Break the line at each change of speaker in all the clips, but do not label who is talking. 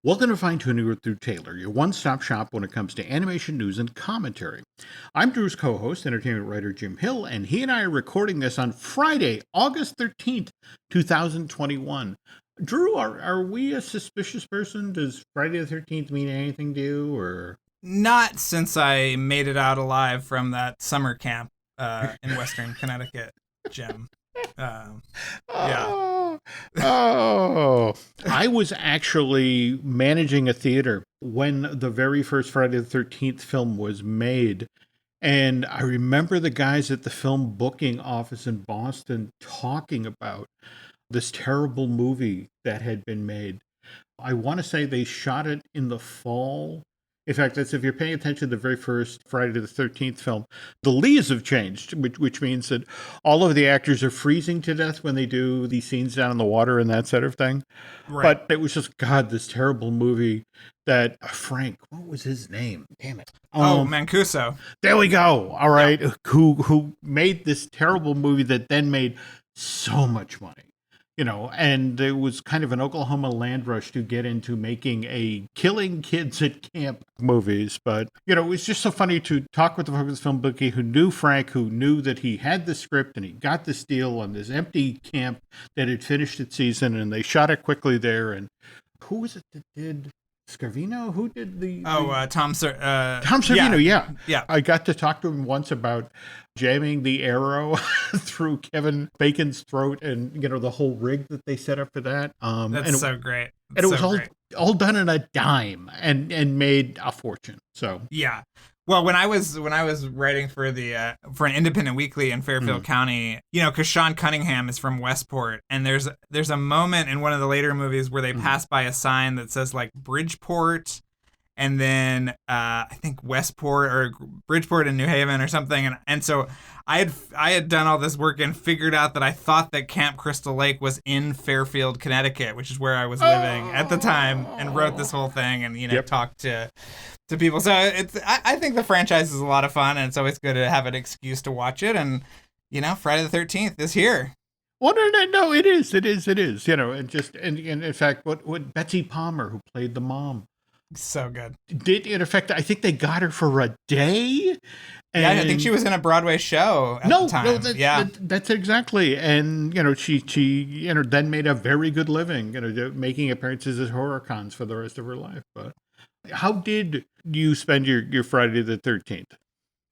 Welcome to Fine Tuning with Drew Taylor, your one-stop shop when it comes to animation news and commentary. I'm Drew's co-host, entertainment writer Jim Hill, and he and I are recording this on Friday, August 13th, 2021. Drew, are we a suspicious person? Does Friday the 13th mean anything to you, or?
Not since I made it out alive from that summer camp in Western Connecticut, Jim. Yeah.
Oh, I was actually managing a theater when the very first Friday the 13th film was made. And I remember the guys at the film booking office in Boston talking about this terrible movie that had been made. I want to say they shot it in the fall. In fact, that's if you're paying attention to the very first Friday the 13th film, the leaves have changed, which means that all of the actors are freezing to death when they do these scenes down in the water and that sort of thing. Right. But it was just, God, this terrible movie that Frank, what was his name? Damn it.
Mancuso.
There we go. All right. Yeah. Who made this terrible movie that then made so much money. You know, and there was kind of an Oklahoma land rush to get into making a killing kids at camp movies. But, you know, it was just so funny to talk with the folks at Film Bookie who knew Frank, who knew that he had the script and he got this deal on this empty camp that had finished its season, and they shot it quickly there. And who was it that did Scarvino? Who did
Tom
Servino, yeah. I got to talk to him once about jamming the arrow through Kevin Bacon's throat, and you know the whole rig that they set up for that.
That's so great.
And it was all done in a dime and made a fortune. So
yeah. Well, when I was writing for an independent weekly in Fairfield County, you know, because Sean Cunningham is from Westport, and there's a moment in one of the later movies where they pass by a sign that says like Bridgeport, and then I think Westport or Bridgeport and New Haven or something, and so I had done all this work and figured out that I thought that Camp Crystal Lake was in Fairfield, Connecticut, which is where I was living at the time, and wrote this whole thing and talked to people. So I think the franchise is a lot of fun, and it's always good to have an excuse to watch it. And you know, Friday the 13th is here.
Well, no, it is. You know, and in fact, what Betsy Palmer, who played the mom,
so good,
did in effect. I think they got her for a day.
And I think she was in a Broadway show at the time.
That's exactly. And, you know, she then made a very good living, you know, making appearances at horror cons for the rest of her life. But how did you spend your Friday the 13th?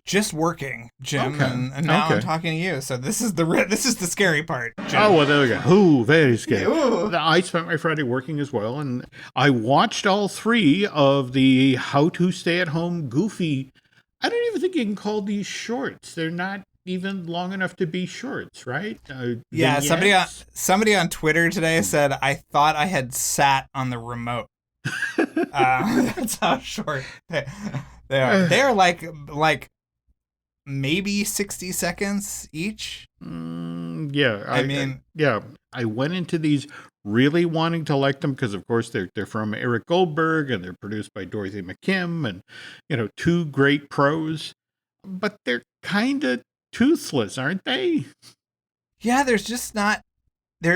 Just working, Jim, and now I'm talking to you. So this is the scary part, Jim.
Oh, well, there we go. Ooh, very scary.
Ooh.
I spent my Friday working as well, and I watched all three of the How to Stay at Home Goofy. I don't even think you can call these shorts. They're not even long enough to be shorts, right?
Yeah, somebody on Twitter today said, I thought I had sat on the remote. That's how short they are. They are like maybe 60 seconds each.
I went into these really wanting to like them because, of course, they're from Eric Goldberg and they're produced by Dorothy McKim, and you know, two great pros, but they're kind of toothless, aren't they?
Yeah, there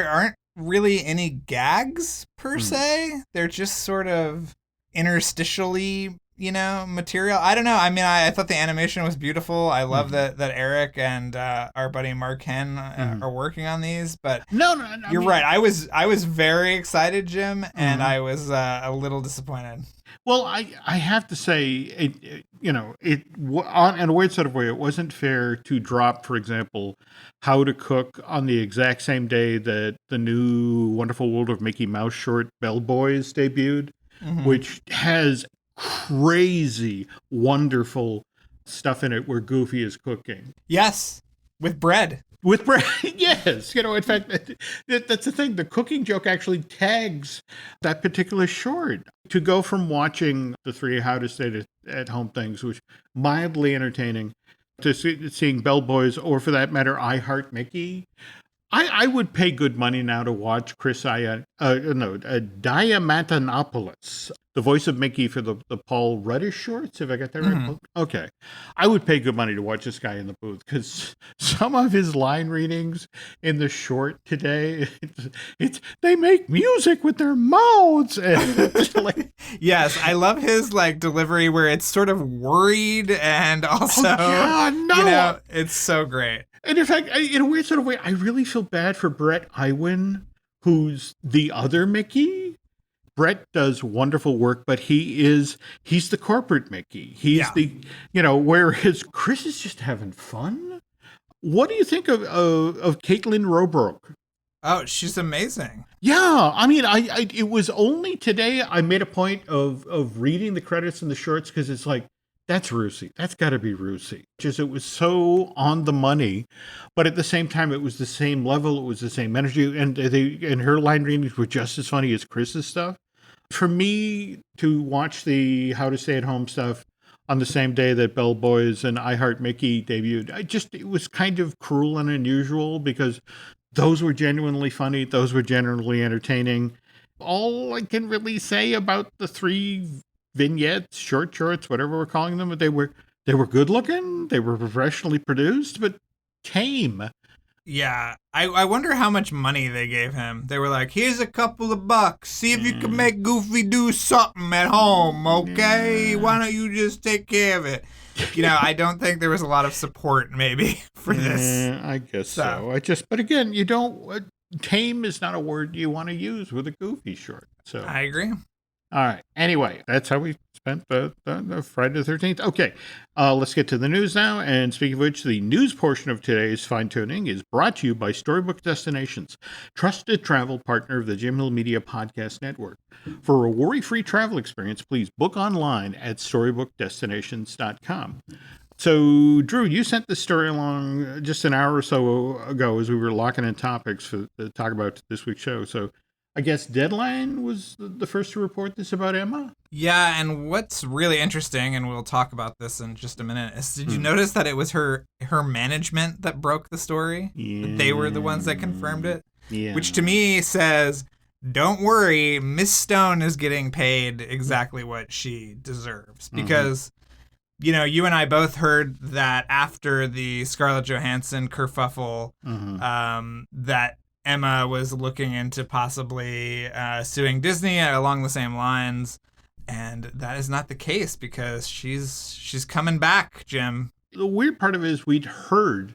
aren't really any gags per se. They're just sort of interstitially, you know, material. I don't know. I mean, I thought the animation was beautiful. I love that Eric and our buddy Mark Henn are working on these. But you're right. I was very excited, Jim, and I was a little disappointed.
Well, I have to say, in a weird sort of way, it wasn't fair to drop, for example, How to Cook on the exact same day that the new Wonderful World of Mickey Mouse short Bellboys debuted, which has crazy, wonderful stuff in it where Goofy is cooking.
Yes, with bread.
With bread, yes. You know, in fact, that's the thing. The cooking joke actually tags that particular short. To go from watching the three How to Stay at Home things, which mildly entertaining, to seeing Bellboys, or for that matter, I Heart Mickey. I would pay good money now to watch Diamantonopoulos the voice of Mickey for the Paul Ruddish shorts. Have I got that right?
Mhm.
Okay. I would pay good money to watch this guy in the booth because some of his line readings in the short today, it's they make music with their mouths. And it's like,
Yes, I love his like delivery where it's sort of worried and also,
yeah, no.
you know, it's so great.
And in fact, in a weird sort of way, I really feel bad for Brett Iwan, who's the other Mickey. Brett does wonderful work, but he's the corporate Mickey. He's whereas Chris is just having fun. What do you think of Caitlin Robrook?
Oh, she's amazing.
Yeah, I mean, I it was only today I made a point of reading the credits in the shorts because it's like, that's Rusey. That's got to be Rusey. Just it was so on the money, but at the same time, it was the same level. It was the same energy, and her line readings were just as funny as Chris's stuff. For me to watch the How to Stay at Home stuff on the same day that Bell Boys and I Heart Mickey debuted, it was kind of cruel and unusual because those were genuinely funny. Those were genuinely entertaining. All I can really say about the three vignettes, shorts, whatever we're calling them, they were good looking. They were professionally produced, but tame.
Yeah, I wonder how much money they gave him. They were like, here's a couple of bucks. See if you can make Goofy do something at home, okay?
Yeah.
Why don't you just take care of it? You know, I don't think there was a lot of support maybe for this.
I guess so. But again, you don't, tame is not a word you want to use with a Goofy short. So
I agree.
all right. Anyway, that's how we spent the Friday the 13th. Okay, let's get to the news now. And speaking of which, the news portion of today's Fine Tuning is brought to you by Storybook Destinations, trusted travel partner of the Jim Hill Media Podcast Network. For a worry-free travel experience, please book online at storybookdestinations.com. So, Drew, you sent this story along just an hour or so ago as we were locking in topics to talk about this week's show. So, I guess Deadline was the first to report this about Emma?
Yeah, and what's really interesting, and we'll talk about this in just a minute, is did you notice that it was her management that broke the story?
Yeah.
That they were the ones that confirmed it?
Yeah.
Which to me says, don't worry, Miss Stone is getting paid exactly what she deserves. Because, you know, you and I both heard that after the Scarlett Johansson kerfuffle, that Emma was looking into possibly suing Disney along the same lines, and that is not the case because she's coming back, Jim.
The weird part of it is we'd heard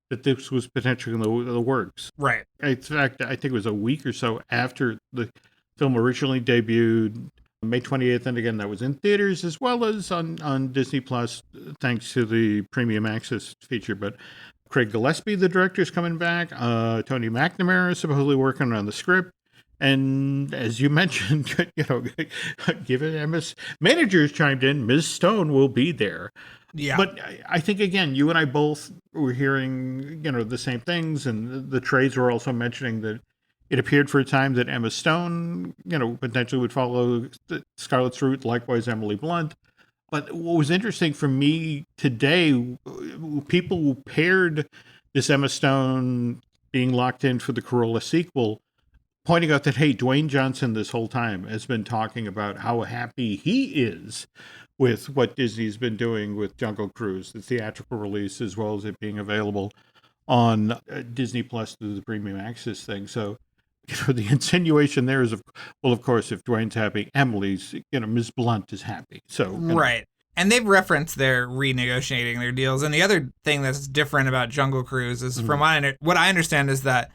that this was potentially in the works.
Right.
In fact, I think it was a week or so after the film originally debuted, May 28th, and again, that was in theaters as well as on Disney Plus, thanks to the premium access feature. But Craig Gillespie, the director, is coming back. Tony McNamara is supposedly working on the script. And as you mentioned, given Emma's managers chimed in, Ms. Stone will be there.
Yeah.
But I think, again, you and I both were hearing, the same things. And the trades were also mentioning that it appeared for a time that Emma Stone, potentially would follow Scarlett's route, likewise Emily Blunt. But what was interesting for me today, people paired this Emma Stone being locked in for the Cruella sequel, pointing out that, hey, Dwayne Johnson this whole time has been talking about how happy he is with what Disney's been doing with Jungle Cruise, the theatrical release, as well as it being available on Disney Plus through the premium access thing. So, the insinuation there is, of course, if Dwayne's happy, Emily's, Ms. Blunt is happy. So,
right. And they've referenced their renegotiating their deals. And the other thing that's different about Jungle Cruise is, from what I understand, is that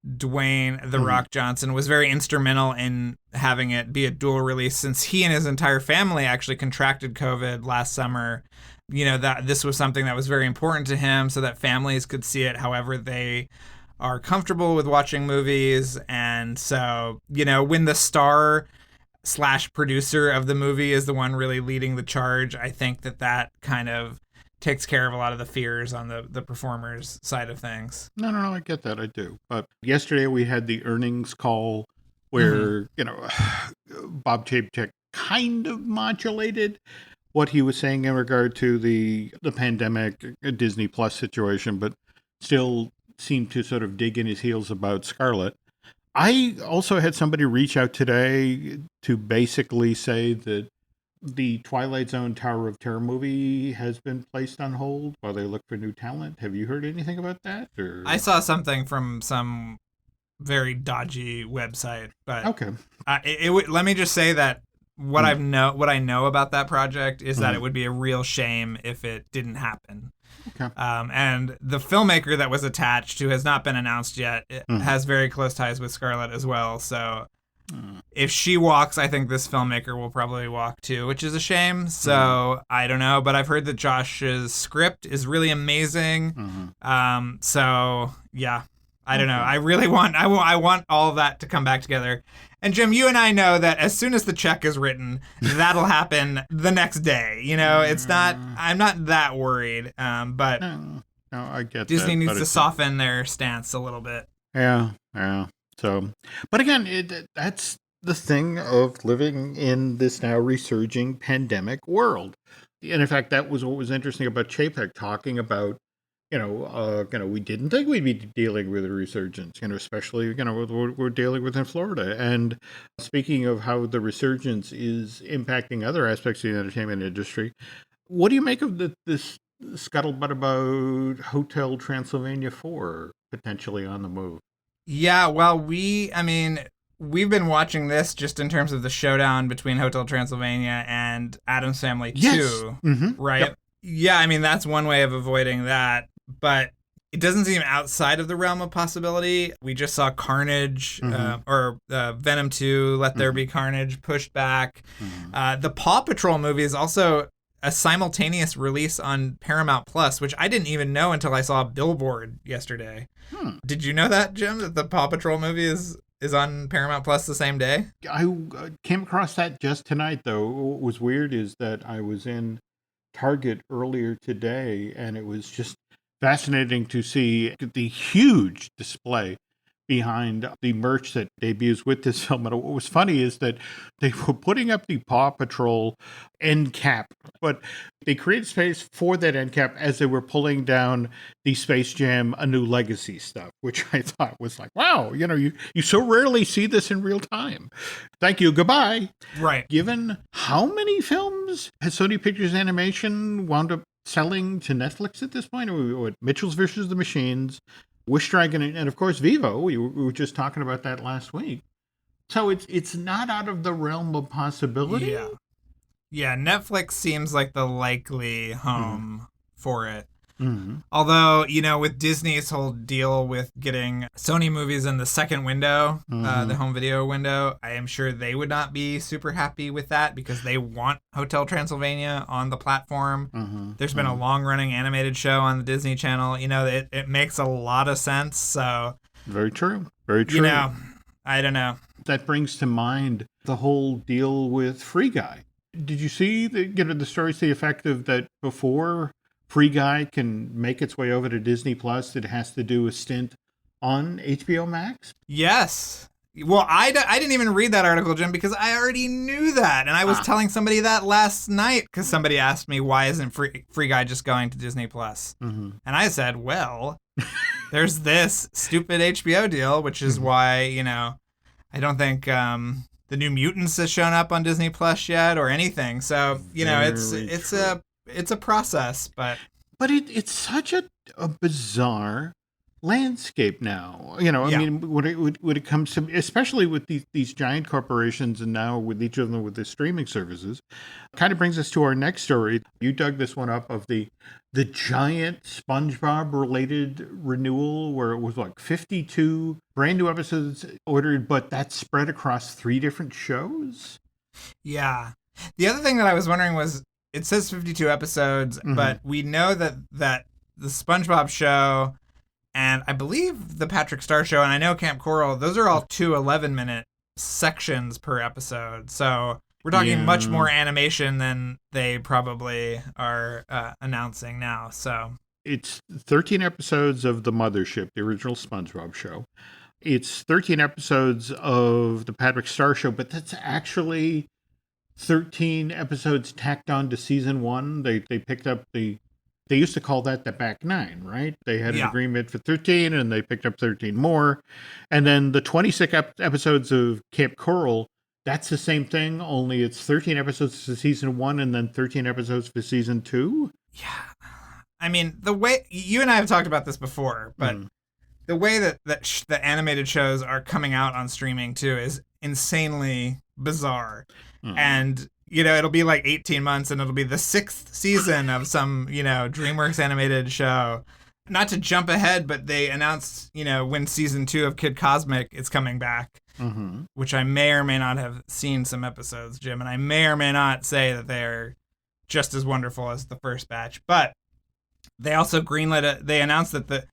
Dwayne The Rock Johnson was very instrumental in having it be a dual release, since he and his entire family actually contracted COVID last summer. That this was something that was very important to him, so that families could see it however they are comfortable with watching movies. And so, when the star / producer of the movie is the one really leading the charge, I think that kind of takes care of a lot of the fears on the performers' side of things.
No, I get that. I do. But yesterday we had the earnings call where, Bob Chapek kind of modulated what he was saying in regard to the pandemic Disney Plus situation, but still seemed to sort of dig in his heels about Scarlett. I also had somebody reach out today to basically say that the Twilight Zone Tower of Terror movie has been placed on hold while they look for new talent. Have you heard anything about that?
I
Or
saw something from some very dodgy website, but
okay,
it would. Let me just say that
mm,
what I know about that project is that it
mm,
would be a real shame if it didn't happen.
okay,
And the filmmaker that was attached, who has not been announced yet,
mm,
has very close ties with Scarlett as well. So
mm,
if she walks, I think this filmmaker will probably walk too, which is a shame.
mm,
So I don't know, but I've heard that Josh's script is really amazing.
mm,
So yeah, I don't know.
okay.
I really want I want all of that to come back together. And Jim, you and I know that as soon as the check is written, that'll happen the next day. You know, it's not.
Mm,
I'm not that worried. But
no, no, I get
Disney
that,
needs
but
to
it's
soften their stance a little bit.
yeah, yeah. So, but again, that's the thing of living in this now resurging pandemic world. And in fact, that was what was interesting about Chapek talking about. We didn't think we'd be dealing with a resurgence. Especially we're dealing with in Florida. And speaking of how the resurgence is impacting other aspects of the entertainment industry, what do you make of this scuttlebutt about Hotel Transylvania 4 potentially on the move?
Yeah, well, I mean, we've been watching this just in terms of the showdown between Hotel Transylvania and Addams Family
Yes.
2, right?
Yep.
Yeah, I mean, that's one way of avoiding that, but it doesn't seem outside of the realm of possibility. We just saw Carnage, or Venom 2, Let There Be Carnage, pushed back. The Paw Patrol movie is also a simultaneous release on Paramount Plus, which I didn't even know until I saw a billboard yesterday. Did you know that, Jim, that the Paw Patrol movie is on Paramount Plus the same day?
I came across that just tonight, though. What was weird is that I was in Target earlier today, and it was just fascinating to see the huge display behind the merch that debuts with this film. And what was funny is that they were putting up the Paw Patrol end cap, but they created space for that end cap as they were pulling down the Space Jam A New Legacy stuff, which I thought was like, wow, you so rarely see this in real time. Thank you. Goodbye.
Right.
Given how many films has Sony Pictures Animation wound up selling to Netflix at this point? What, Mitchell's versus the Machines, Wish Dragon, and of course Vivo. We were just talking about that last week. So it's not out of the realm of possibility.
Yeah. Yeah, Netflix seems like the likely home for it.
Mm-hmm.
Although, with Disney's whole deal with getting Sony movies in the second window, the home video window, I am sure they would not be super happy with that because they want Hotel Transylvania on the platform. There's been a long-running animated show on the Disney Channel. It makes a lot of sense. So
Very true. Very true.
I don't know.
That brings to mind the whole deal with Free Guy. Did you see the stories to the effect of that before Free Guy can make its way over to Disney Plus, it has to do a stint on HBO Max?
Yes. Well, I didn't even read that article, Jim, because I already knew that. And I was telling somebody that last night because somebody asked me, why isn't Free Guy just going to Disney Plus? And I said, well, there's this stupid HBO deal, which is why, I don't think the New Mutants has shown up on Disney Plus yet or anything. So, it's a process, but
it's such a bizarre landscape now. I mean, when it comes to, especially with these giant corporations, and now with each of them with the streaming services, kind of brings us to our next story. You dug this one up of the giant SpongeBob related renewal, where it was like 52 brand new episodes ordered, but that's spread across 3 different shows.
Yeah. The other thing that I was wondering was, it says 52 episodes, but we know that the SpongeBob show and I believe the Patrick Star Show and I know Camp Coral, those are all 2 11-minute sections per episode. So we're talking much more animation than they probably are announcing now. So
it's 13 episodes of The Mothership, the original SpongeBob show. It's 13 episodes of the Patrick Star Show, but that's actually 13 episodes tacked on to season 1. They picked up the They used to call that the back nine, right? They had an
Yeah.
agreement for 13 and they picked up 13 more. And then the 26 episodes of Camp Coral, that's the same thing, only it's 13 episodes for season 1 and then 13 episodes for season 2.
Yeah. I mean, the way you and I have talked about this before, but the way that the animated shows are coming out on streaming too is insanely bizarre. And it'll be like 18 months and it'll be the 6th season of some, DreamWorks animated show. Not to jump ahead, but they announced, when season 2 of Kid Cosmic is coming back, which I may or may not have seen some episodes, Jim, and I may or may not say that they're just as wonderful as the first batch. But they also greenlit they announced that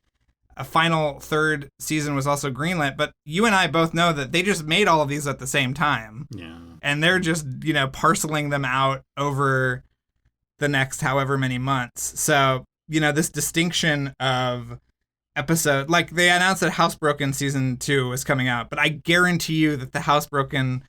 a final 3rd season was also greenlit, but you and I both know that they just made all of these at the same time.
Yeah.
And they're just, parceling them out over the next however many months. So, this distinction of episode, like they announced that Housebroken season 2 was coming out, but I guarantee you that the Housebroken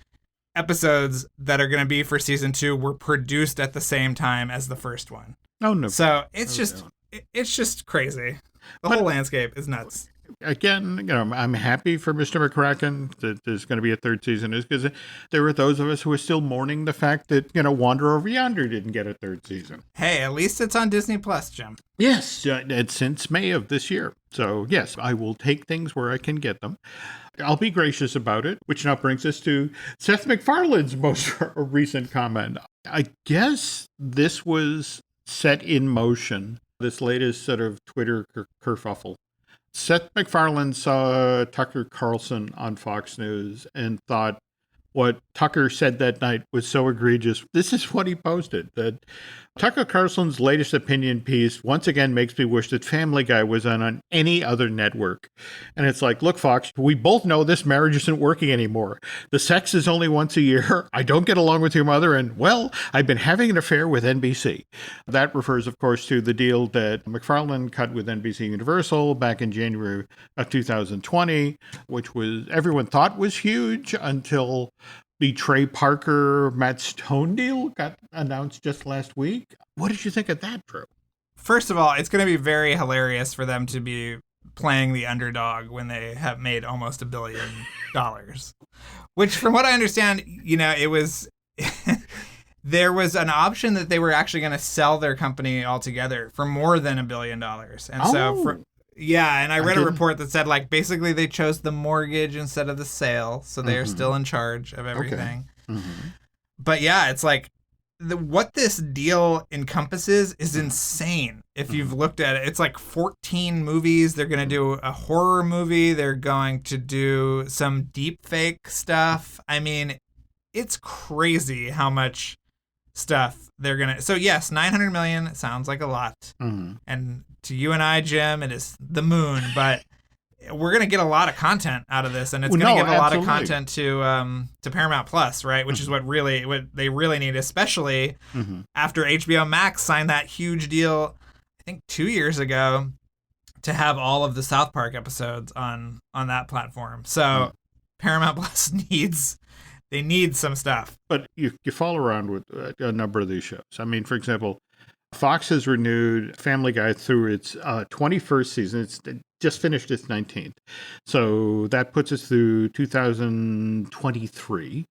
episodes that are going to be for season 2 were produced at the same time as the first one.
Oh, no.
So it's just crazy. The whole landscape is nuts.
Again, I'm happy for Mr. McCracken that there's going to be a 3rd season, is because there were those of us who are still mourning the fact that, Wander Over Yonder didn't get a 3rd season.
Hey, at least it's on Disney Plus, Jim.
Yes, it's since May of this year. So, yes, I will take things where I can get them. I'll be gracious about it, which now brings us to Seth MacFarlane's most recent comment. I guess this was set in motion, this latest sort of Twitter kerfuffle. Seth MacFarlane saw Tucker Carlson on Fox News and thought what Tucker said that night was so egregious. This is what he posted, that Tucker Carlson's latest opinion piece once again makes me wish that Family Guy was on any other network. And it's like, look, Fox, we both know this marriage isn't working anymore. The sex is only once a year. I don't get along with your mother. And, well, I've been having an affair with NBC. That refers, of course, to the deal that MacFarlane cut with NBC Universal back in January of 2020, which was everyone thought was huge until the Trey Parker, Matt Stone deal got announced just last week. What did you think of that, Drew?
First of all, it's going to be very hilarious for them to be playing the underdog when they have made almost $1 billion. Which, from what I understand, it was... there was an option that they were actually going to sell their company altogether for more than $1 billion. And yeah, and I read a report that said, like, basically they chose the mortgage instead of the sale, so they are still in charge of everything. Okay. But yeah, it's like, what this deal encompasses is insane. If you've looked at it, it's like 14 movies. They're going to do a horror movie. They're going to do some deep fake stuff. I mean, it's crazy how much stuff they're going to... So yes, $900 million sounds like a lot. And to you and I, Jim, it is the moon, but we're going to get a lot of content out of this, and it's going to give a lot of content to Paramount Plus, right? Which is what they really need, especially after HBO Max signed that huge deal, I think 2 years ago, to have all of the South Park episodes on that platform. So Paramount Plus needs some stuff.
But you follow around with a number of these shows. I mean, for example, Fox has renewed Family Guy through its 21st season. It's just finished its 19th. So that puts us through 2023.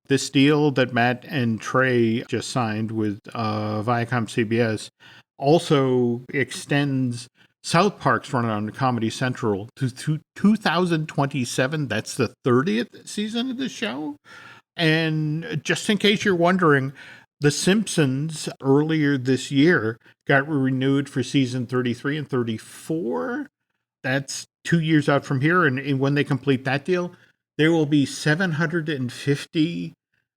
This deal that Matt and Trey just signed with Viacom CBS also extends South Park's run on Comedy Central to 2027. That's the 30th season of the show. And just in case you're wondering, The Simpsons earlier this year got renewed for season 33 and 34. That's 2 years out from here. And when they complete that deal, there will be 750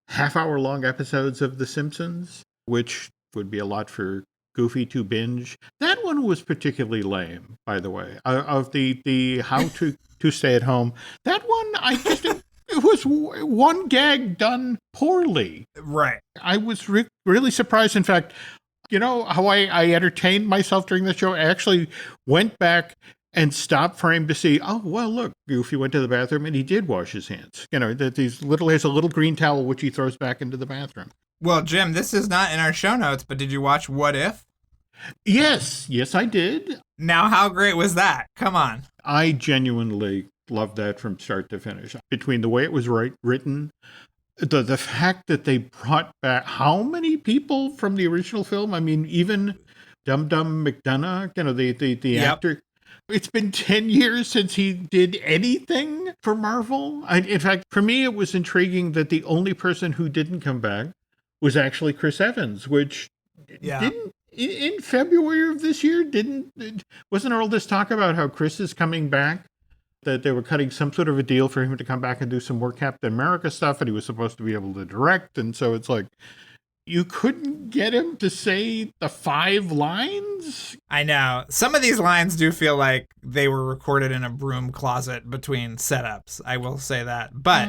half-hour-long episodes of The Simpsons, which would be a lot for Goofy to binge. That one was particularly lame, by the way. Of the how to stay at home, that one, it was one gag done poorly.
Right.
I was really surprised. In fact, you know how I entertained myself during the show? I actually went back and stopped frame to see, oh, well, look, Goofy went to the bathroom and he did wash his hands. You know, that there's a little green towel which he throws back into the bathroom.
Well, Jim, this is not in our show notes, but did you watch What If?
Yes, I did.
Now, how great was that? Come on.
I genuinely loved that from start to finish. Between the way it was written, the fact that they brought back how many people from the original film? I mean, even Dum Dum McDonough, the
Yep.
actor. It's been 10 years since he did anything for Marvel. In fact, for me, it was intriguing that the only person who didn't come back was actually Chris Evans, which didn't in February of this year, wasn't all this talk about how Chris is coming back? That they were cutting some sort of a deal for him to come back and do some more Captain America stuff, and he was supposed to be able to direct. And so it's like, you couldn't get him to say the 5 lines?
I know. Some of these lines do feel like they were recorded in a broom closet between setups. I will say that. But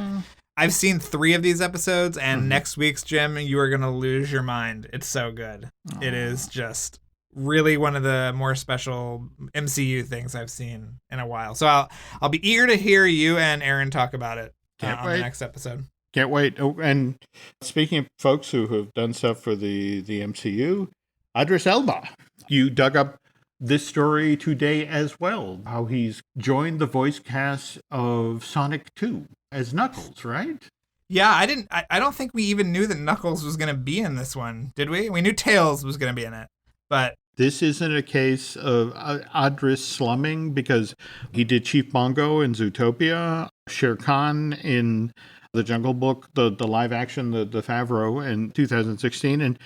I've seen 3 of these episodes, and next week's, Jim, you are going to lose your mind. It's so good. It is just really one of the more special MCU things I've seen in a while. So I'll be eager to hear you and Aaron talk about it on the next episode.
Can't wait. Oh, and speaking of folks who have done stuff for the MCU, Idris Elba, you dug up this story today as well, how he's joined the voice cast of Sonic 2 as Knuckles, right?
Yeah, I don't think we even knew that Knuckles was going to be in this one, did we? We knew Tails was going to be in it, but
this isn't a case of Idris slumming, because he did Chief Bongo in Zootopia, Shere Khan in The Jungle Book, the live action, the Favreau in 2016. And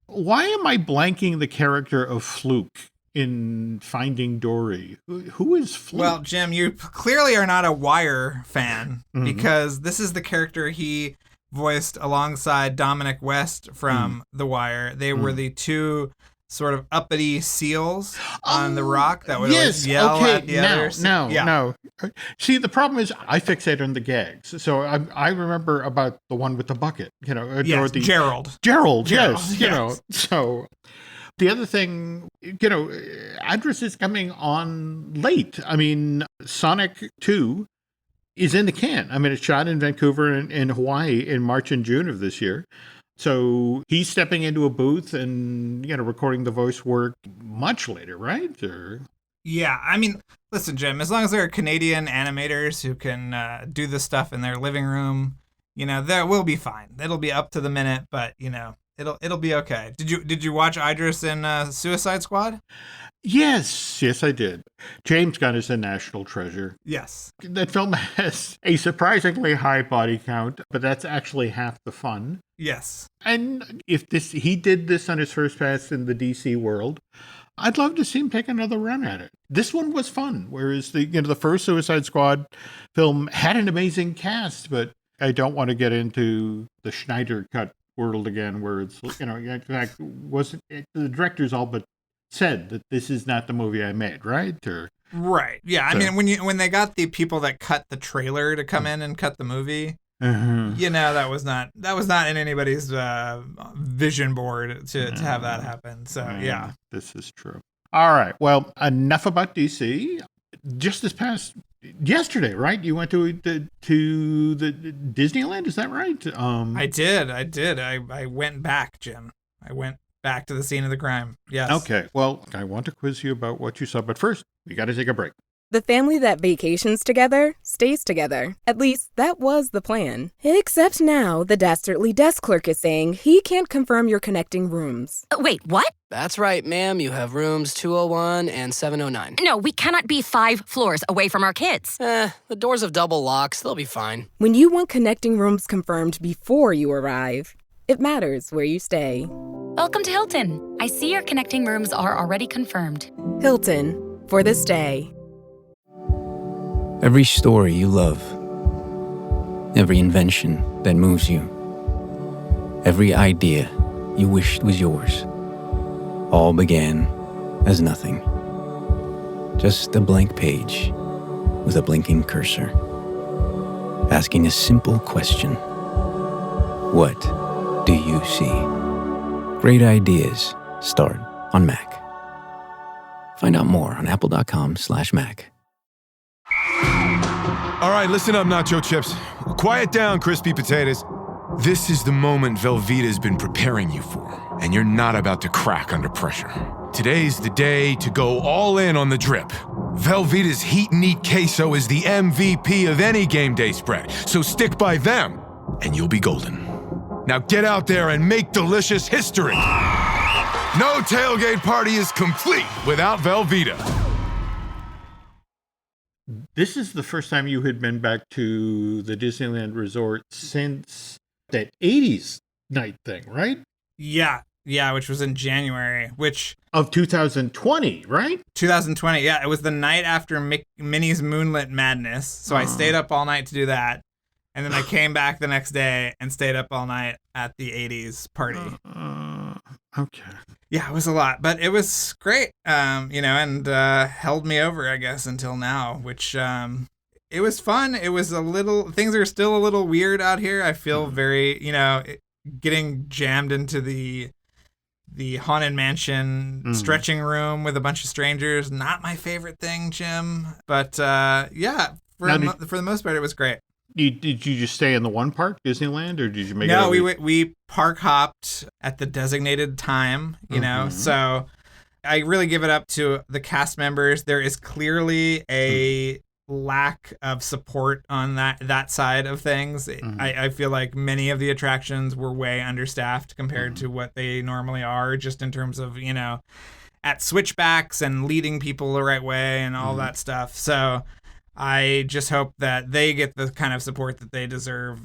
why am I blanking the character of Fluke in Finding Dory? Who is Fluke?
Well, Jim, you clearly are not a Wire fan, because this is the character he voiced alongside Dominic West from The Wire. They were the 2 sort of uppity seals on the rock that would always yell at the others.
No. See, the problem is I fixate on the gags. So I remember about the one with the bucket,
Yes,
Gerald, yes. So the other thing, Idris is coming on late. I mean, Sonic 2 is in the can. I mean, it's shot in Vancouver and Hawaii in March and June of this year. So he's stepping into a booth and, recording the voice work much later, right?
Yeah, I mean, listen, Jim, as long as there are Canadian animators who can do this stuff in their living room, that will be fine. It'll be up to the minute, but, it'll be okay. Did you watch Idris in Suicide Squad?
Yes, I did. James Gunn is a national treasure.
Yes.
That film has a surprisingly high body count, but that's actually half the fun.
Yes.
And if he did this on his first pass in the DC world, I'd love to see him take another run at it. This one was fun, whereas the first Suicide Squad film had an amazing cast, but I don't want to get into the Schneider cut world again, where it's, in fact, the directors all but said that this is not the movie I made, right?
Right. Yeah. I mean, when they got the people that cut the trailer to come in and cut the movie, that was not in anybody's vision board to have that happen. So yeah,
this is true. All right. Well, enough about DC. Just yesterday, right? You went to the Disneyland. Is that right?
I did. I went back, Jim. I went back to the scene of the crime. Yes.
Okay. Well, I want to quiz you about what you saw, but first, we got to take a break.
The family that vacations together stays together. At least, that was the plan. Except now, the dastardly desk clerk is saying he can't confirm your connecting rooms.
Wait, what?
That's right, ma'am. You have rooms 201 and 709.
No, we cannot be 5 floors away from our kids.
The doors have double locks. They'll be fine.
When you want connecting rooms confirmed before you arrive, it matters where you stay.
Welcome to Hilton. I see your connecting rooms are already confirmed.
Hilton, for the stay.
Every story you love, every invention that moves you, every idea you wished was yours, all began as nothing. Just a blank page with a blinking cursor, asking a simple question. What do you see? Great ideas start on Mac. Find out more on apple.com/Mac.
All right, listen up, nacho chips. Quiet down, crispy potatoes. This is the moment Velveeta's been preparing you for, and you're not about to crack under pressure. Today's the day to go all in on the drip. Velveeta's Heat and Eat Queso is the MVP of any game day spread, so stick by them, and you'll be golden. Now get out there and make delicious history. No tailgate party is complete without Velveeta.
This is the first time you had been back to the Disneyland Resort since that 80s night thing, right?
Yeah, which was in January,
of 2020, right?
2020, yeah. It was the night after Minnie's Moonlit Madness, so I stayed up all night to do that. And then I came back the next day and stayed up all night at the 80s party.
Okay.
Yeah, it was a lot, but it was great, and held me over, I guess, until now, which it was fun. It was things are still a little weird out here. I feel very, getting jammed into the Haunted Mansion stretching room with a bunch of strangers. Not my favorite thing, Jim, but for the most part, it was great.
Did you just stay in the one park, Disneyland, or did you make it?
No, we park hopped at the designated time, so I really give it up to the cast members. There is clearly a lack of support on that side of things. I feel like many of the attractions were way understaffed compared to what they normally are, just in terms of, at switchbacks and leading people the right way and all that stuff. So I just hope that they get the kind of support that they deserve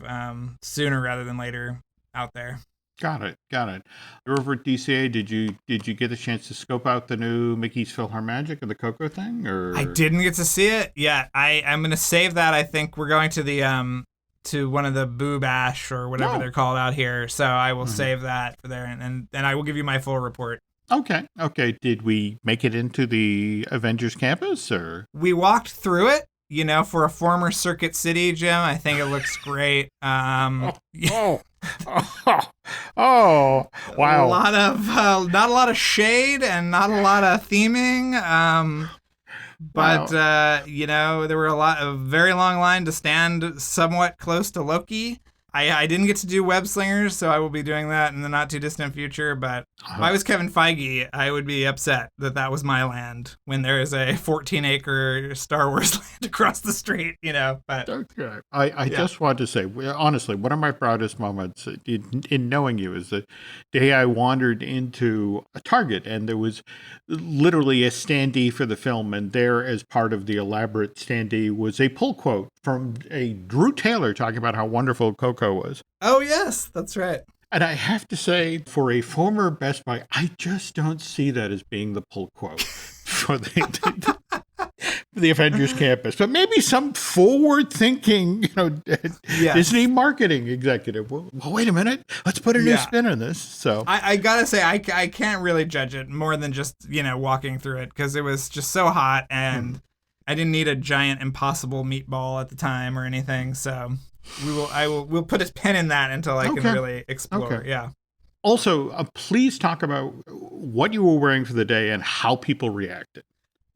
sooner rather than later out there.
Got it. You're over at DCA. Did you get a chance to scope out the new Mickey's PhilharMagic and the Coco thing? Or
I didn't get to see it yet. I'm going to save that. I think we're going to the to one of the Boo Bash or whatever they're called out here. So I will save that for there, and I will give you my full report.
Okay. Did we make it into the Avengers campus, or?
We walked through it. For a former Circuit City, Jim, I think it looks great.
Oh, wow!
Not a lot of shade and not a lot of theming. But there were a very long line to stand somewhat close to Loki. I didn't get to do web slingers, so I will be doing that in the not too distant future. But if I was Kevin Feige, I would be upset that was my land when there is a 14-acre Star Wars land across the street. But
okay. I just want to say, honestly, one of my proudest moments in knowing you is the day I wandered into a Target and there was literally a standee for the film, and there, as part of the elaborate standee, was a pull quote from a Drew Taylor talking about how wonderful Coco was.
Oh, yes, that's right.
And I have to say, for a former Best Buy, I just don't see that as being the pull quote for the Avengers campus. But maybe some forward-thinking, Disney marketing executive. Well, wait a minute. Let's put a new spin on this. So
I gotta say, I can't really judge it more than just walking through it, because it was just so hot and I didn't need a giant impossible meatball at the time or anything. So we'll put a pin in that until I can really explore.
Okay.
Yeah.
Also, please talk about what you were wearing for the day and how people reacted.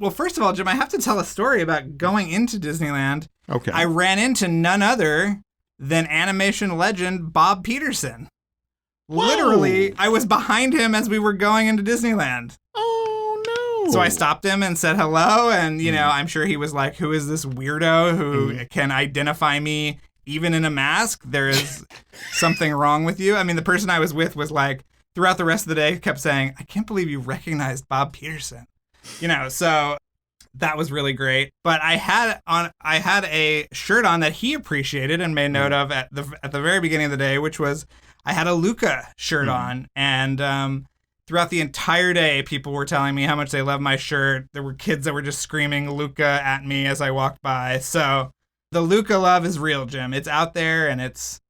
Well, first of all, Jim, I have to tell a story about going into Disneyland.
Okay.
I ran into none other than animation legend Bob Peterson.
Whoa.
Literally, I was behind him as we were going into Disneyland.
Oh, no.
So I stopped him and said hello, and, I'm sure he was like, who is this weirdo who can identify me even in a mask? There is something wrong with you. I mean, the person I was with was like, throughout the rest of the day, kept saying, I can't believe you recognized Bob Peterson. So that was really great. But I had a shirt on that he appreciated and made note of at the very beginning of the day, which was I had a Luca shirt on, and throughout the entire day, people were telling me how much they love my shirt. There were kids that were just screaming Luca at me as I walked by. So the Luca love is real, Jim. It's out there and it's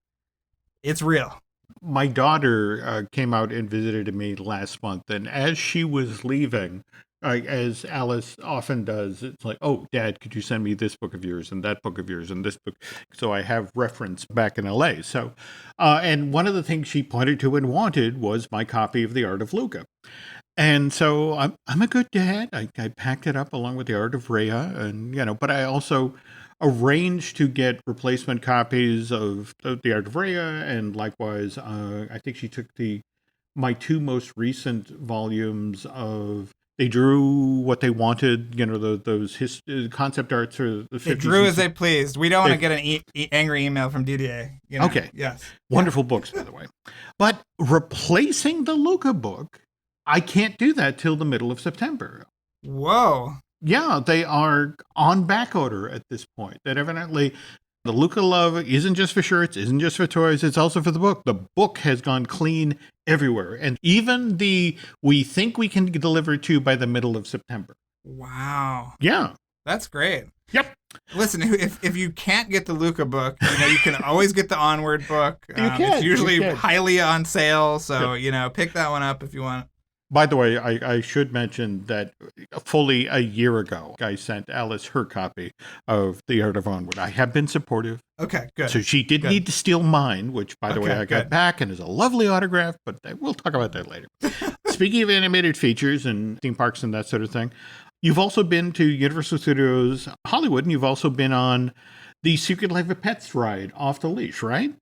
real.
My daughter came out and visited me last month, and as she was leaving, as Alice often does, it's like, oh, Dad, could you send me this book of yours and that book of yours and this book? So I have reference back in LA. So, and one of the things she pointed to and wanted was my copy of The Art of Luca. And so I'm a good dad. I packed it up along with The Art of Rhea, and, but I also arranged to get replacement copies of The Art of Rhea, and likewise, I think she took my two most recent volumes of. They drew what they wanted, those concept arts for the 50s.
They drew as they pleased. We don't want to get an angry email from DDA.
Okay.
Yes.
Wonderful books, by the way. But replacing the Luca book, I can't do that till the middle of September.
Whoa.
Yeah, they are on back order at this point. That evidently the Luca love isn't just for shirts, isn't just for toys, it's also for the book. The book has gone clean everywhere. And even we think we can deliver to by the middle of September.
Wow.
Yeah.
That's great.
Yep.
Listen, if you can't get the Luca book, you can always get the Onward book.
It's
usually highly on sale, so, pick that one up if you want.
By the way, I should mention that fully a year ago, I sent Alice her copy of The Art of Onward. I have been supportive.
Okay, good.
So she did need to steal mine, which, by the way, I got back and is a lovely autograph, but we'll talk about that later. Speaking of animated features and theme parks and that sort of thing, you've also been to Universal Studios Hollywood, and you've also been on the Secret Life of Pets ride Off the Leash, right?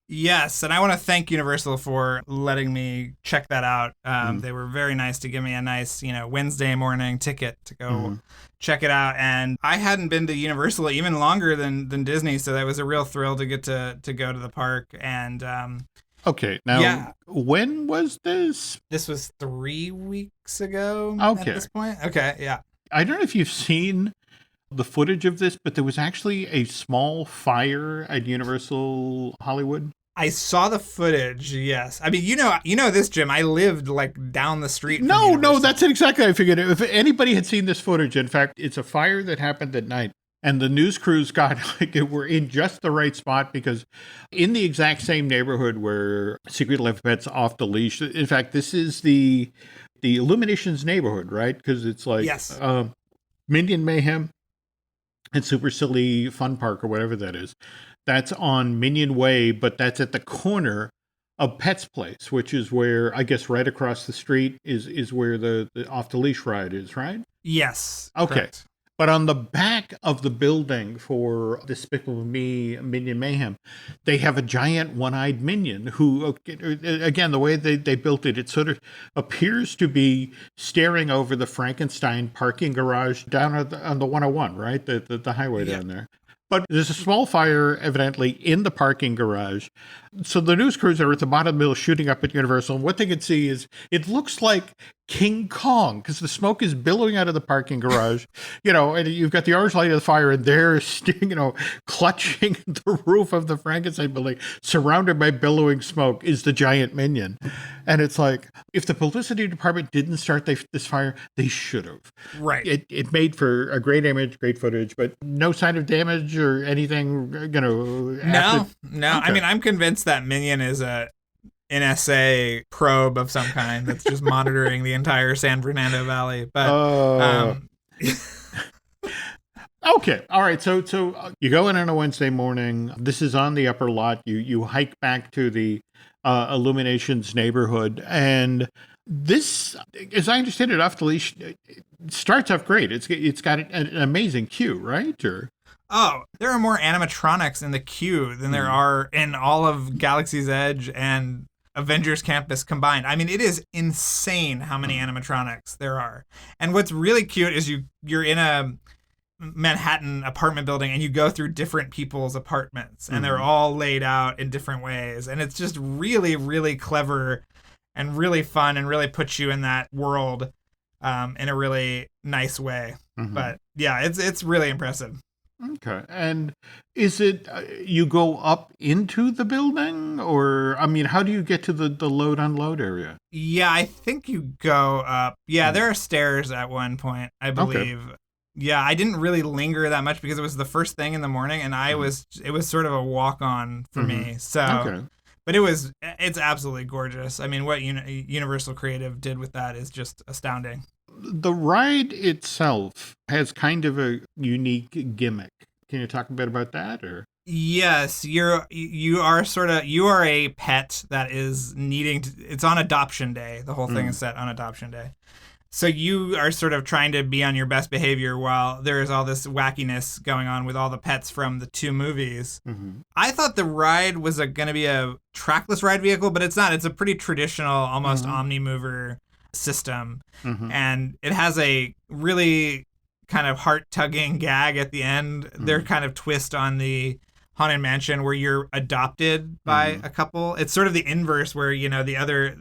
Yes, and I want to thank Universal for letting me check that out. They were very nice to give me a nice, Wednesday morning ticket to go check it out. And I hadn't been to Universal even longer than Disney, so that was a real thrill to get to go to the park. And
okay, now when was this?
This was 3 weeks ago.
Okay,
at this point. Okay, yeah.
I don't know if you've seen the footage of this, but there was actually a small fire at Universal Hollywood.
I saw the footage, yes. I mean, you know this, Jim. I lived down the street from
No,
Universal.
that's exactly. I figured if anybody had seen this footage, in fact, it's a fire that happened at night. And the news crews were in just the right spot because in the exact same neighborhood where Secret Life of Pets Off the Leash, in fact, this is the Illuminations neighborhood, right? Because it's
yes.
Minion Mayhem and Super Silly Fun Park or whatever that is. That's on Minion Way, but that's at the corner of Pet's Place, which is where, I guess, right across the street is where the Off the Leash ride is, right?
Yes.
Okay.
Correct.
But on the back of the building for Despicable Me, Minion Mayhem, they have a giant one-eyed minion who, again, the way they built it, it sort of appears to be staring over the Frankenstein parking garage down on the 101, right? The highway down there. But there's a small fire, evidently, in the parking garage. So the news crews are at the bottom of the hill shooting up at Universal. And what they can see is it looks like King Kong because the smoke is billowing out of the parking garage, and you've got the orange light of the fire and they're, clutching the roof of the Frankenstein building, surrounded by billowing smoke is the giant minion. And it's like, if the publicity department didn't start this fire, they should have.
Right.
It made for a great image, great footage, but no sign of damage or anything,
No.
Okay.
I mean, I'm convinced that minion is a NSA probe of some kind that's just monitoring the entire San Fernando Valley. But
okay, all right. So you go in on a Wednesday morning. This is on the upper lot. You hike back to the Illuminations neighborhood, and this, as I understand it, Off the Leash starts off great. It's got an amazing queue, right?
Oh, there are more animatronics in the queue than there are in all of Galaxy's Edge and Avengers Campus combined. I mean, it is insane how many animatronics there are. And what's really cute is you're in a Manhattan apartment building and you go through different people's apartments and they're all laid out in different ways. And it's just really, really clever and really fun and really puts you in that world in a really nice way. But yeah, it's really impressive.
Okay. And is it, you go up into the building or, I mean, how do you get to the load unload area?
Yeah, I think you go up. Yeah, there are stairs at one point, I believe. Okay. Yeah, I didn't really linger that much because it was the first thing in the morning and it was sort of a walk on for me. So, but it's absolutely gorgeous. I mean, what Universal Creative did with that is just astounding.
The ride itself has kind of a unique gimmick. Can you talk a bit about that, or?
Yes, you are a pet that is needing to, it's on adoption day. The whole thing is set on adoption day. So you are sort of trying to be on your best behavior while there is all this wackiness going on with all the pets from the 2 movies.
Mm-hmm.
I thought the ride was going to be a trackless ride vehicle, but it's not. It's a pretty traditional, almost omni-mover system.
Mm-hmm.
And it has a really kind of heart-tugging gag at the end. Their kind of twist on the Haunted Mansion where you're adopted by a couple. It's sort of the inverse where, the other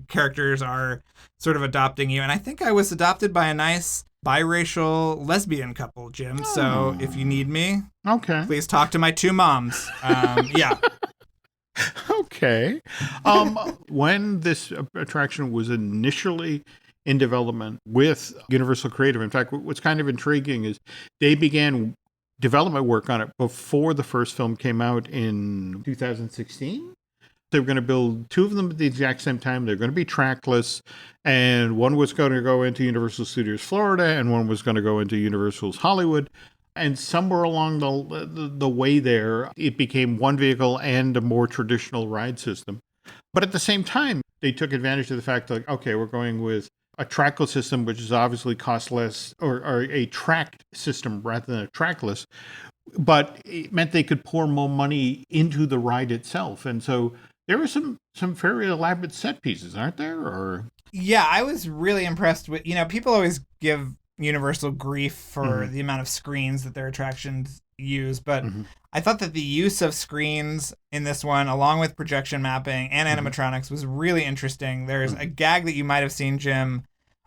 characters are sort of adopting you. And I think I was adopted by a nice biracial lesbian couple, Jim. So if you need me,
Okay.
please talk to my 2 moms. Yeah.
Okay. When this attraction was initially in development with Universal Creative, in fact, what's kind of intriguing is they began development work on it before the first film came out in 2016. They were going to build 2 of them at the exact same time. They're going to be trackless, and one was going to go into Universal Studios Florida, and one was going to go into Universal's Hollywood. And somewhere along the way there, it became one vehicle and a more traditional ride system. But at the same time, they took advantage of the fact that, okay, we're going with a trackless system, which is obviously cost less, or a tracked system rather than a trackless. But it meant they could pour more money into the ride itself. And so there were some very elaborate set pieces, aren't there? Or
Yeah, I was really impressed with, people always give Universal grief for the amount of screens that their attractions use, but I thought that the use of screens in this one, along with projection mapping and animatronics, was really interesting. There's a gag that you might have seen, Jim,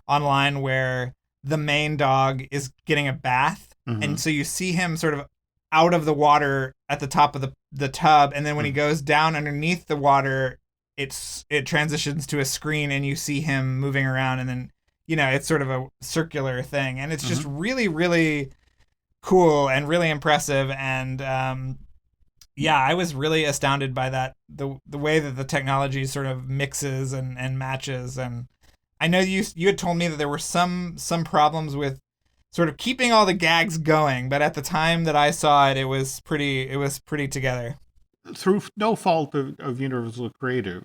online where the main dog is getting a bath, and so you see him sort of out of the water at the top of the tub, and then when he goes down underneath the water, it transitions to a screen, and you see him moving around, and then it's sort of a circular thing, and it's just really, really cool and really impressive. And I was really astounded by that, the way that the technology sort of mixes and matches. And I know you had told me that there were some problems with sort of keeping all the gags going, but at the time that I saw it, it was pretty together.
through no fault of Universal Creative,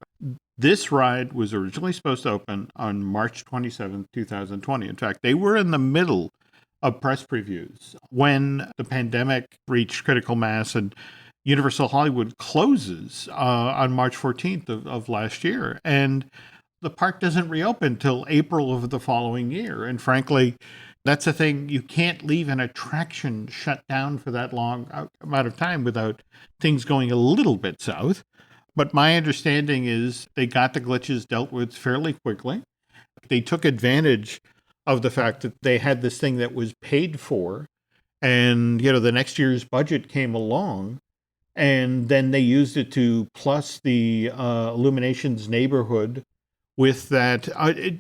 this ride was originally supposed to open on March 27th, 2020. In fact, they were in the middle of press previews when the pandemic reached critical mass and Universal Hollywood closes on March 14th of last year. And the park doesn't reopen till April of the following year. And frankly, that's the thing. You can't leave an attraction shut down for that long amount of time without things going a little bit south. But my understanding is they got the glitches dealt with fairly quickly. They took advantage of the fact that they had this thing that was paid for, and the next year's budget came along, and then they used it to plus the Illuminations neighborhood with that.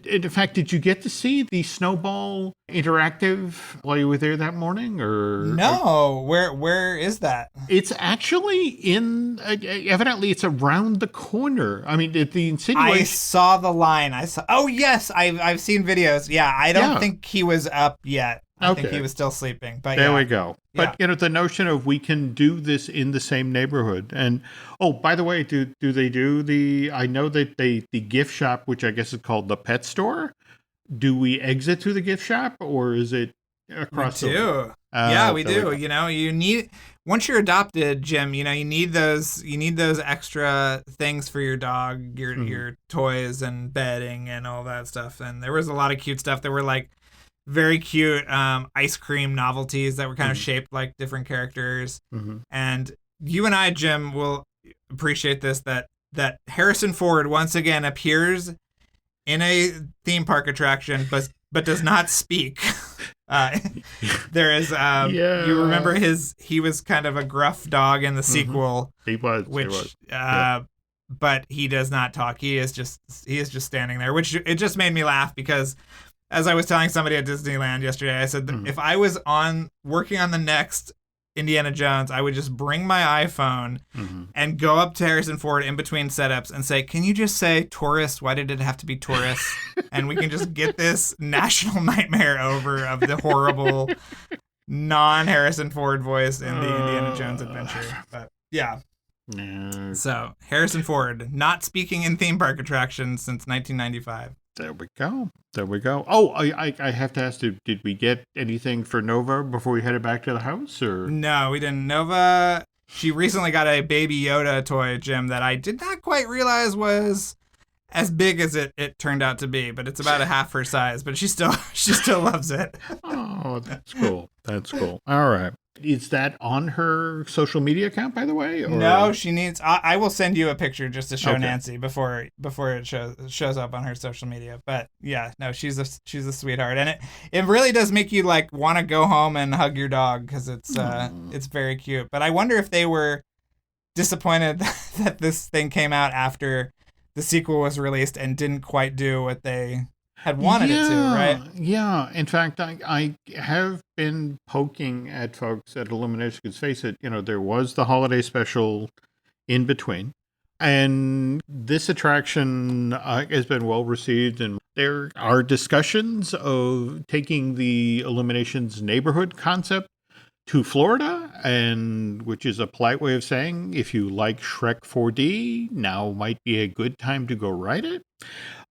In fact, did you get to see the Snowball Interactive while you were there that morning? Or
no? Where is that?
It's actually in. Evidently, it's around the corner. I mean, the insinuation.
I saw the line. Oh yes, I've seen videos. Yeah, I don't think he was up yet. I think he was still sleeping. But
there we go. But the notion of we can do this in the same neighborhood. And by the way, do they do the? I know that the gift shop, which I guess is called the pet store. Do we exit through the gift shop, or is it across?
We do. We do. You need, once you're adopted, Jim. You need those extra things for your dog, your toys and bedding and all that stuff. And there was a lot of cute stuff. There were like very cute ice cream novelties that were kind of shaped like different characters. And you and I, Jim, will appreciate this, that Harrison Ford once again appears in a theme park attraction, but does not speak. There is, you remember he was kind of a gruff dog in the sequel.
He was.
But he does not talk. He is just standing there, which it just made me laugh because, as I was telling somebody at Disneyland yesterday, I said that if I was working on the next Indiana Jones, I would just bring my iPhone and go up to Harrison Ford in between setups and say, "Can you just say tourist? Why did it have to be tourist?" And we can just get this national nightmare over of the horrible non-Harrison Ford voice in the Indiana Jones adventure. But yeah. So Harrison Ford not speaking in theme park attractions since 1995.
There we go. There we go. Oh, I have to ask, did we get anything for Nova before we headed back to the house? Or
No, we didn't. Nova, she recently got a Baby Yoda toy, Jim, that I did not quite realize was as big as it turned out to be, but it's about a half her size, but she still loves it.
Oh, that's cool. That's cool. All right. Is that on her social media account, by the way? Or?
No, she needs. I will send you a picture just to show
Okay.
Nancy before it shows up on her social media. But yeah, no, she's a sweetheart, and it really does make you like want to go home and hug your dog because it's very cute. But I wonder if they were disappointed that this thing came out after the sequel was released and didn't quite do what they had wanted it to, right?
Yeah. In fact, I have been poking at folks at Illumination because, face it, there was the holiday special in between. And this attraction has been well received. And there are discussions of taking the Illuminations neighborhood concept to Florida, and which is a polite way of saying if you like Shrek 4D, now might be a good time to go ride it.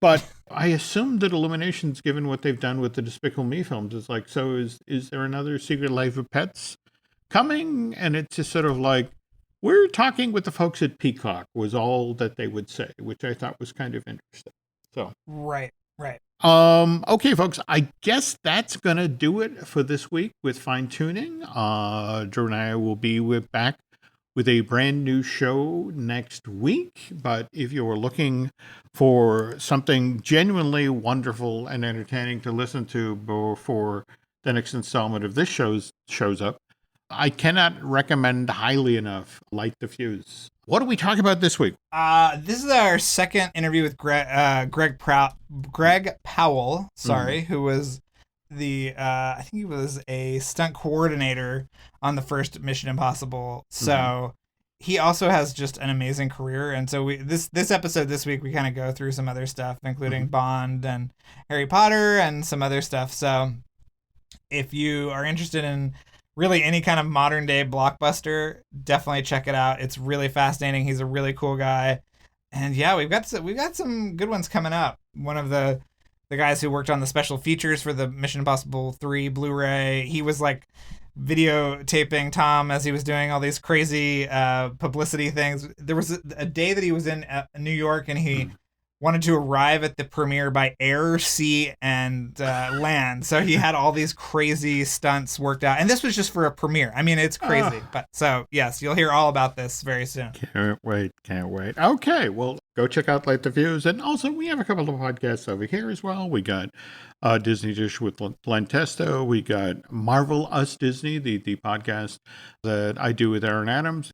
But I assume that Illuminations, given what they've done with the Despicable Me films, is like, so is there another Secret Life of Pets coming? And it's just sort of like, we're talking with the folks at Peacock, was all that they would say, which I thought was kind of interesting. So
Right.
Okay, folks, I guess that's going to do it for this week with Fine Tuning. Drew and I will be back with a brand new show next week. But if you are looking for something genuinely wonderful and entertaining to listen to before the next installment of this shows up, I cannot recommend highly enough Light the Fuse. What are we talking about this week?
This is our second interview with Greg Powell, who was I think he was a stunt coordinator on the first Mission Impossible. So he also has just an amazing career. And so this episode this week, we kind of go through some other stuff, including Bond and Harry Potter and some other stuff. So if you are interested in really any kind of modern day blockbuster, definitely check it out. It's really fascinating. He's a really cool guy. And yeah, we've got some good ones coming up. One of the guys who worked on the special features for the Mission Impossible 3 Blu-ray, he was like videotaping Tom as he was doing all these crazy publicity things. There was a day that he was in New York and he wanted to arrive at the premiere by air, sea, and land. So he had all these crazy stunts worked out. And this was just for a premiere. I mean, it's crazy. But so, yes, you'll hear all about this very soon.
Can't wait. Okay, well, go check out Light the Fuse. And also, we have a couple of podcasts over here as well. We got Disney Dish with Len Testo. We got Marvel Us Disney, the podcast that I do with Aaron Adams.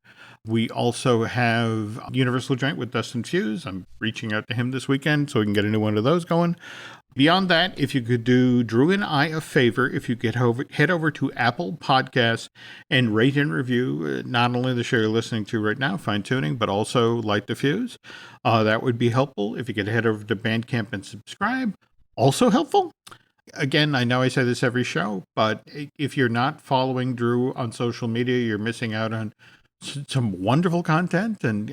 We also have Universal Joint with Dustin Fuse. I'm reaching out to him this weekend so we can get a new one of those going. Beyond that, if you could do Drew and I a favor, if you could head over to Apple Podcasts and rate and review not only the show you're listening to right now, Fine Tuning, but also Light the Fuse. That would be helpful. If you could head over to Bandcamp and subscribe, also helpful. Again, I know I say this every show, but if you're not following Drew on social media, you're missing out on some wonderful content. And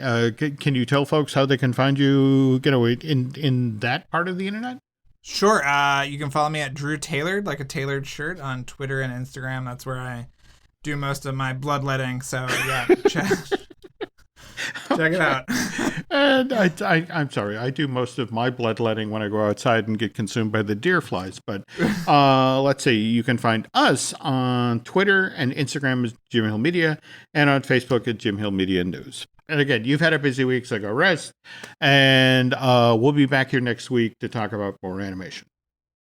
can you tell folks how they can find you, in that part of the internet?
Sure. You can follow me at Drew Tailored, like a tailored shirt, on Twitter and Instagram. That's where I do most of my bloodletting. So yeah, check it out.
And I'm sorry, I do most of my bloodletting when I go outside and get consumed by the deer flies. But let's see, you can find us on Twitter and Instagram as Jim Hill Media, and on Facebook at Jim Hill Media News. And again, you've had a busy week, so go rest. And we'll be back here next week to talk about more animation.